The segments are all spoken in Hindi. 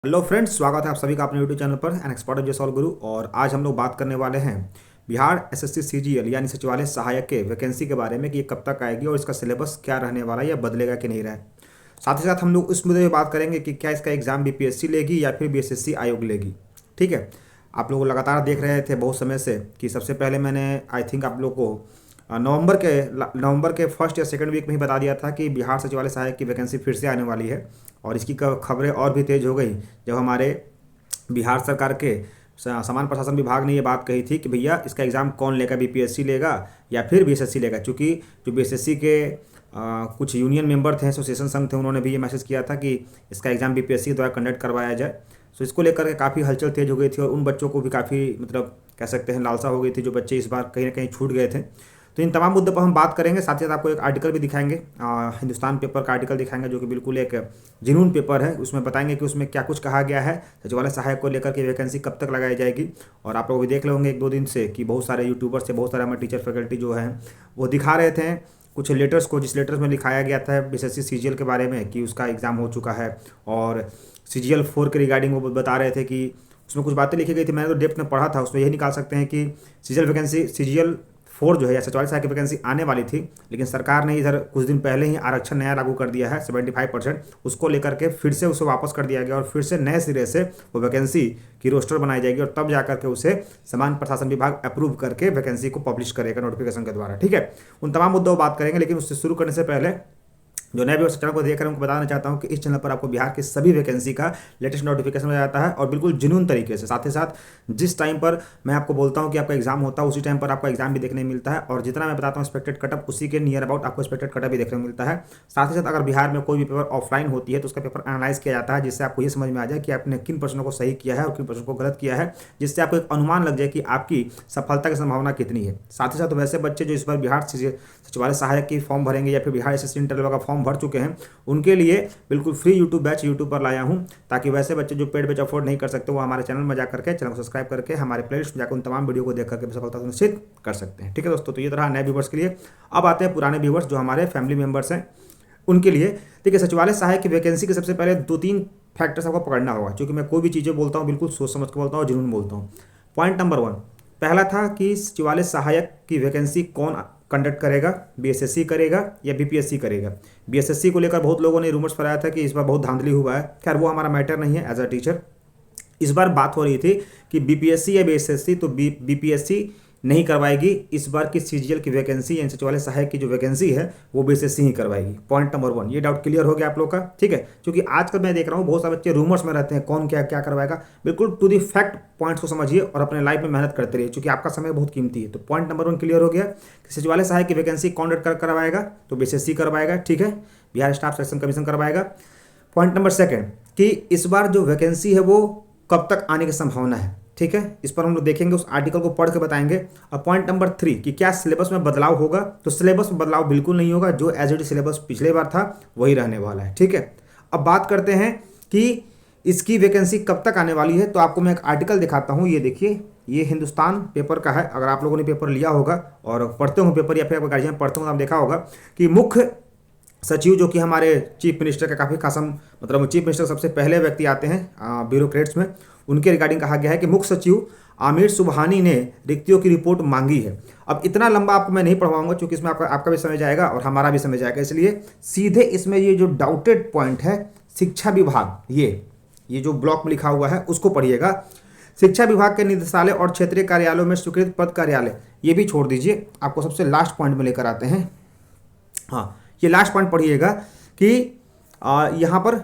हेलो फ्रेंड्स, स्वागत है आप सभी का अपने यूट्यूब चैनल पर एन एक्सपर्ट जय सॉल्व गुरु। और आज हम लोग बात करने वाले हैं बिहार एसएससी सीजीएल यानी सचिवालय सहायक के वैकेंसी के बारे में कि ये कब तक आएगी और इसका सिलेबस क्या रहने वाला है या बदलेगा कि नहीं रहे। साथ ही साथ हम लोग इस मुद्दे में बात करेंगे कि क्या इसका एग्जाम बीपीएससी लेगी या फिर बीएसएससी आयोग लेगी। ठीक है, आप लोग लगातार देख रहे थे बहुत समय से कि सबसे पहले मैंने आई थिंक आप लोग को नवंबर के फर्स्ट या सेकंड वीक में ही बता दिया था कि बिहार सचिवालय सहायक की वैकेंसी फिर से आने वाली है। और इसकी खबरें और भी तेज़ हो गई जब हमारे बिहार सरकार के सामान्य प्रशासन विभाग ने ये बात कही थी कि भैया इसका एग्ज़ाम कौन लेगा, बीपीएससी लेगा या फिर बीएसएससी लेगा। क्योंकि जो बीएसएससी के कुछ यूनियन मेंबर थे, एसोसिएशन संघ थे, उन्होंने भी ये मैसेज किया था कि इसका एग्ज़ाम बीपीएससी द्वारा कंडक्ट करवाया जाए। सो इसको लेकर के काफ़ी हलचल तेज हो गई थी और उन बच्चों को भी काफ़ी मतलब कह सकते हैं लालसा हो गई थी जो बच्चे इस बार कहीं ना कहीं छूट गए थे। तो इन तमाम मुद्दों पर हम बात करेंगे। साथ ही साथ आपको एक आर्टिकल भी दिखाएंगे, हिंदुस्तान पेपर का आर्टिकल दिखाएंगे जो कि बिल्कुल एक जिनून पेपर है। उसमें बताएंगे कि उसमें क्या कुछ कहा गया है सचिवालय सहायक को लेकर के वैकेंसी कब तक लगाई जाएगी। और आप लोग भी देख लेंगे एक दो दिन से कि बहुत सारे यूट्यूबर से बहुत सारे हमारे टीचर फैकल्टी जो हैं वो दिखा रहे थे कुछ लेटर्स को, जिस लेटर्स में लिखाया गया था बीएसएससी सीजीएल के बारे में कि उसका एग्ज़ाम हो चुका है। और सीजीएल 4 के रिगार्डिंग वो बता रहे थे कि उसमें कुछ बातें लिखी गई थी। मैंने तो डेप्थ में पढ़ा था, उसमें यही निकाल सकते हैं कि सीजीएल 4 जो है या सचिवालय सहायक की वैकेंसी आने वाली थी, लेकिन सरकार ने इधर कुछ दिन पहले ही आरक्षण नया लागू कर दिया है 75%। उसको लेकर के फिर से उसे वापस कर दिया गया और फिर से नए सिरे से वो वैकेंसी की रोस्टर बनाई जाएगी और तब जाकर के उसे सामान्य प्रशासन विभाग अप्रूव करके वैकेंसी को पब्लिश करेगा नोटिफिकेशन के द्वारा। ठीक है, उन तमाम मुद्दों पर बात करेंगे, लेकिन उससे शुरू करने से पहले जो नए व्यूअर्स चैनल को देख रहे हैं उनको बताना चाहता हूं कि इस चैनल पर आपको बिहार की सभी वैकेंसी का लेटेस्ट नोटिफिकेशन मिल जाता है और बिल्कुल जुनून तरीके से। साथ ही साथ जिस टाइम पर मैं आपको बोलता हूं कि आपका एग्जाम होता है उसी टाइम पर आपका एग्जाम भी देखने मिलता है और जितना मैं बताता हूं एक्सपेक्टेड कटअप उसी के नियर अबाउट आपको एक्सपेक्टेड कटअप भी देखने को मिलता है। साथ ही साथ अगर बिहार में कोई भी पेपर ऑफलाइन होती है तो उसका पेपर एनालाइज किया जाता है, जिससे आपको ये समझ में आ जाए कि आपने किन प्रश्नों को सही किया है और किन प्रश्नों को गलत किया है, जिससे आपको एक अनुमान लग जाए कि आपकी सफलता की संभावना कितनी है। साथ ही साथ वैसे बच्चे जो इस बार बिहार सचिवालय सहायक की फॉर्म भरेंगे या फिर बिहार एसएससी इंटर लेवल का फॉर्म भर चुके हैं उनके लिए बिल्कुल फ्री यूट्यूब बैच यूट्यूब पर लाया हूं, ताकि वैसे बच्चे जो पेड बैच अफोर्ड नहीं कर सकते वो हमारे चैनल में जाकर के चैनल को सब्सक्राइब करके हमारे प्लेलिस्ट में जाकर उन तमाम वीडियो को देख करके सफलता सुनिश्चित कर सकते हैं। ठीक है दोस्तों, तो ये तरह नए व्यूवर्स के लिए। अब आते हैं पुराने व्यूवर्स जो हमारे फैमिली मेंबर्स हैं उनके लिए। ठीक है, सचिवालय सहायक की वैकेंसी के सबसे पहले 2-3 फैक्टर्स आपको पकड़ना होगा, क्योंकि मैं कोई भी चीज़ें बोलता हूँ बिल्कुल सोच समझ के बोलता हूँ, जुनून बोलता हूँ। पॉइंट नंबर 1 पहला था कि सचिवालय सहायक की वैकेंसी कौन कंडक्ट करेगा, बीएसएससी करेगा या बीपीएससी करेगा। बीएसएससी को लेकर बहुत लोगों ने रूमर्स फैलाया था कि इस बार बहुत धांधली हुआ है। खैर वो हमारा मैटर नहीं है एज अ टीचर। इस बार बात हो रही थी कि बीपीएससी या बीएसएससी, तो बीपीएससी नहीं करवाएगी इस बार की सीजीएल की वैकेंसी यानी सचिवालय सहायक की जो वैकेंसी है वो बीएसएससी ही करवाएगी। पॉइंट नंबर 1, ये डाउट क्लियर हो गया आप लोग का। ठीक है, क्योंकि आजकल मैं देख रहा हूँ बहुत सारे बच्चे रूमर्स में रहते हैं कौन क्या क्या करवाएगा। बिल्कुल टू दी फैक्ट पॉइंट्स को समझिए और अपने लाइफ में मेहनत करते रहिए, क्योंकि आपका समय बहुत कीमती है। तो पॉइंट नंबर 1 क्लियर हो गया कि सचिवालय सहायक की वैकेंसी कौन करवाएगा, तो बीएसएससी करवाएगा। ठीक है, बिहार स्टाफ सिलेक्शन कमीशन करवाएगा। पॉइंट नंबर 2 कि इस बार जो वैकेंसी है वो कब तक आने की संभावना है। ठीक है, इस पर हम लोग देखेंगे, उस आर्टिकल को पढ़ के बताएंगे। और पॉइंट नंबर 3 कि क्या सिलेबस में बदलाव होगा, तो सिलेबस में बदलाव बिल्कुल नहीं होगा, जो एज इट सिलेबस पिछले बार था वही रहने वाला है। ठीक है, अब बात करते हैं कि इसकी वैकेंसी कब तक आने वाली है। तो आपको मैं एक आर्टिकल दिखाता हूँ, ये देखिए, ये हिंदुस्तान पेपर का है। अगर आप लोगों ने पेपर लिया होगा और पढ़ते हो पेपर या फिर आपके गार्जियन पढ़ते हो तो आप देखा होगा कि मुख्य सचिव जो कि हमारे चीफ मिनिस्टर का काफ़ी खासा मतलब चीफ मिनिस्टर सबसे पहले व्यक्ति आते हैं ब्यूरोक्रेट्स में, उनके रिगार्डिंग कहा गया है कि मुख्य सचिव आमिर सुबहानी ने रिक्तियों की रिपोर्ट मांगी है। अब इतना लंबा आपको मैं नहीं पढ़वाऊंगा क्योंकि इसमें आपका भी समय जाएगा और हमारा भी समय जाएगा, इसलिए सीधे इसमें ये जो डाउटेड पॉइंट है शिक्षा विभाग, ये जो ब्लॉक में लिखा हुआ है उसको पढ़िएगा। शिक्षा विभाग के निदेशालय और क्षेत्रीय कार्यालयों में स्वीकृत पद कार्यालय, ये भी छोड़ दीजिए, आपको सबसे लास्ट पॉइंट में लेकर आते हैं। हाँ, ये लास्ट पॉइंट पढ़िएगा कि यहाँ पर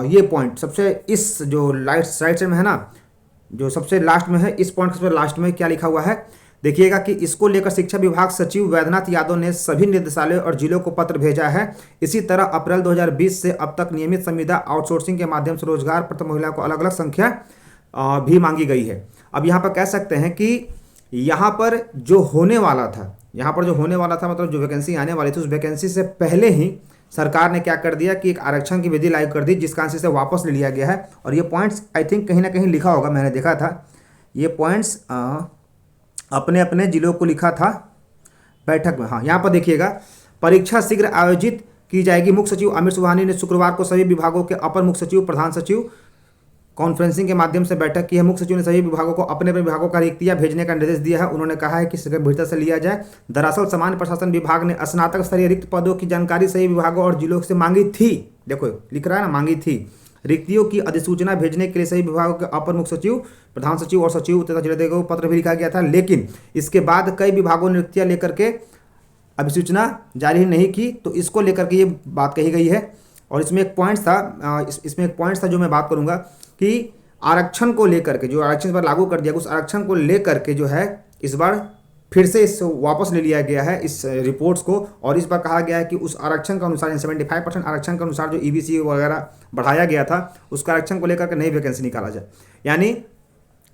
ये पॉइंट सबसे इस जो राइट साइड में है ना, जो सबसे लास्ट में है, इस पॉइंट सबसे लास्ट में क्या लिखा हुआ है देखिएगा कि इसको लेकर शिक्षा विभाग सचिव वैद्यनाथ यादव ने सभी निदेशालय और जिलों को पत्र भेजा है। इसी तरह अप्रैल 2020 से अब तक नियमित संविदा आउटसोर्सिंग के माध्यम से रोजगार प्रति महिला को अलग अलग संख्या भी मांगी गई है। अब यहाँ पर कह सकते हैं कि यहाँ पर जो होने वाला था, मतलब जो वैकेंसी आने वाली थी उस वैकेंसी से पहले ही सरकार ने क्या कर दिया कि एक आरक्षण की विधि लागू कर दी, जिस कारण से वापस ले लिया गया है। और ये पॉइंट्स आई थिंक कहीं ना कहीं लिखा होगा, मैंने देखा था ये पॉइंट्स अपने अपने जिलों को लिखा था बैठक में। हाँ, यहाँ पर देखिएगा, परीक्षा शीघ्र आयोजित की जाएगी। मुख्य सचिव आमिर सुबहानी ने शुक्रवार को सभी विभागों के अपर मुख्य सचिव, प्रधान सचिव कॉन्फ्रेंसिंग के माध्यम से बैठक की है। मुख्य सचिव ने सभी विभागों को अपने अपने विभागों का रिक्तियां भेजने का निर्देश दिया है। उन्होंने कहा है कि गंभीरता से लिया जाए। दरअसल सामान्य प्रशासन विभाग ने स्नातक स्तरीय रिक्त पदों की जानकारी सही विभागों और जिलों से मांगी थी। देखो लिख रहा है ना, मांगी थी। रिक्तियों की अधिसूचना भेजने के लिए सही विभागों के अपर मुख्य सचिव, प्रधान सचिव और सचिव तथा जिलाधिकारी को पत्र भी लिखा गया था, लेकिन इसके बाद कई विभागों ने रिक्तियां लेकर के अधिसूचना जारी नहीं की। तो इसको लेकर के ये बात कही गई है। और इसमें एक पॉइंट्स था, इसमें एक पॉइंट्स था जो मैं बात करूंगा कि आरक्षण को लेकर के, जो आरक्षण पर लागू कर दिया, उस आरक्षण को लेकर के जो है इस बार फिर से इस वापस ले लिया गया है इस रिपोर्ट्स को। और इस बार कहा गया है कि उस आरक्षण के अनुसार 75% आरक्षण के अनुसार जो ईबीसी वगैरह बढ़ाया गया था, उसका आरक्षण को लेकर के नई वैकेंसी निकाला जाए। यानी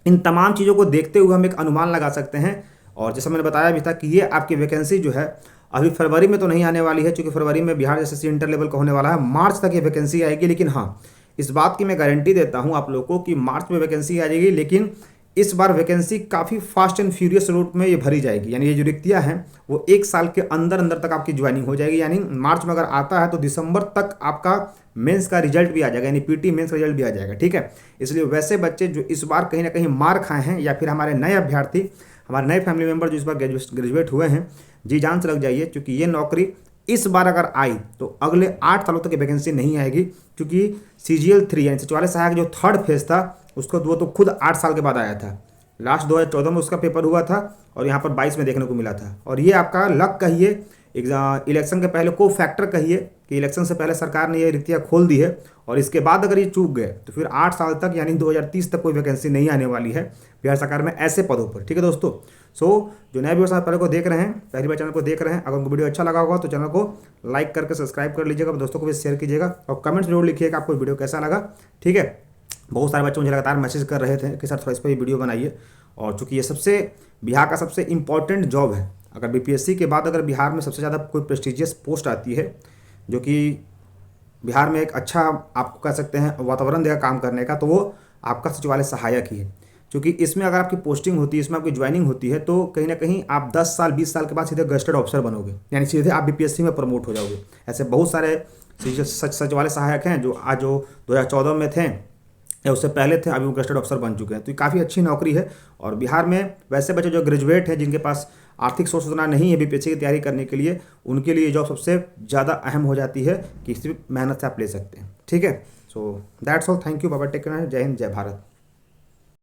इन तमाम चीज़ों को देखते हुए हम एक अनुमान लगा सकते हैं। और जैसा मैंने बताया भी था कि ये आपकी वैकेंसी जो है अभी फरवरी में तो नहीं आने वाली है, क्योंकि फरवरी में बिहार एसएससी इंटर लेवल का होने वाला है। मार्च तक ये वैकेंसी आएगी। लेकिन हाँ, इस बात की मैं गारंटी देता हूँ आप लोगों को कि मार्च में वैकेंसी आ जाएगी। लेकिन इस बार वैकेंसी काफ़ी फास्ट एंड फ्यूरियस रूट में ये भरी जाएगी। यानी ये जो रिक्तियाँ हैं वो 1 साल के अंदर अंदर तक आपकी ज्वाइनिंग हो जाएगी। यानी मार्च में अगर आता है तो दिसंबर तक आपका मेंस का रिजल्ट भी आ जाएगा, यानी पीटी मेंस का रिजल्ट भी आ जाएगा। ठीक है, इसलिए वैसे बच्चे जो इस बार कहीं ना कहीं मार खाए हैं, या फिर हमारे नए अभ्यर्थी, हमारे नए फैमिली मेम्बर जो इस बार ग्रेजुएट हुए हैं, जी जान से लग जाइए, क्योंकि ये नौकरी इस बार अगर आई तो अगले 8 सालों तक की वैकेंसी नहीं आएगी। क्योंकि CGL 3 यानी सचिवालय सहायक जो थर्ड फेज था, उसको वो तो खुद 8 साल के बाद आया था। लास्ट 2014 में उसका पेपर हुआ था और यहाँ पर 22 में देखने को मिला था। और ये आपका लक कहिए, इलेक्शन के पहले को फैक्टर कहिए कि इलेक्शन से पहले सरकार ने ये रिक्तियाँ खोल दी है, और इसके बाद अगर ये चूक गए तो फिर 8 साल तक यानी 2030 तक कोई वैकेंसी नहीं आने वाली है बिहार सरकार में ऐसे पदों पर। ठीक है दोस्तों, जो नए व्यूअर्स पहले को देख रहे हैं, पहली बार चैनल को देख रहे हैं, अगर उनको वीडियो अच्छा लगा होगा तो चैनल को लाइक करके सब्सक्राइब कर लीजिएगा, दोस्तों को भी शेयर कीजिएगा और कमेंट्स जरूर लिखिएगा आपको वीडियो कैसा लगा। ठीक है, बहुत सारे बच्चे मुझे लगातार मैसेज कर रहे थे कि सर थोड़ा इस पर वीडियो बनाइए। और चूँकि ये बिहार का सबसे इंपॉर्टेंट जॉब है, अगर BPSC के बाद अगर बिहार में सबसे ज़्यादा कोई प्रेस्टिजियस पोस्ट आती है जो कि बिहार में एक अच्छा आपको कह सकते हैं वातावरण देगा काम करने का, तो वो आपका सचिवालय सहायक ही है। क्योंकि इसमें अगर आपकी पोस्टिंग होती है, इसमें आपकी ज्वाइनिंग होती है, तो कहीं ना कहीं आप 10 साल 20 साल के बाद सीधे गजेटेड ऑफिसर बनोगे, यानी सीधे आप BPSC में प्रमोट हो जाओगे। ऐसे बहुत सारे सचिवालय सहायक हैं जो आज 2014 में थे या उससे पहले थे, अभी वो गजेटेड ऑफिसर बन चुके हैं। तो ये काफ़ी अच्छी नौकरी है। और बिहार में वैसे बच्चे जो ग्रेजुएट हैं, जिनके पास आर्थिक सोर्स उतना नहीं है BPSC की तैयारी करने के लिए, उनके लिए जॉब सबसे ज़्यादा अहम हो जाती है कि सिर्फ मेहनत से आप ले सकते हैं। ठीक है, so that's all. Thank you, बाबा, टेक केयर, जय हिंद, जय भारत।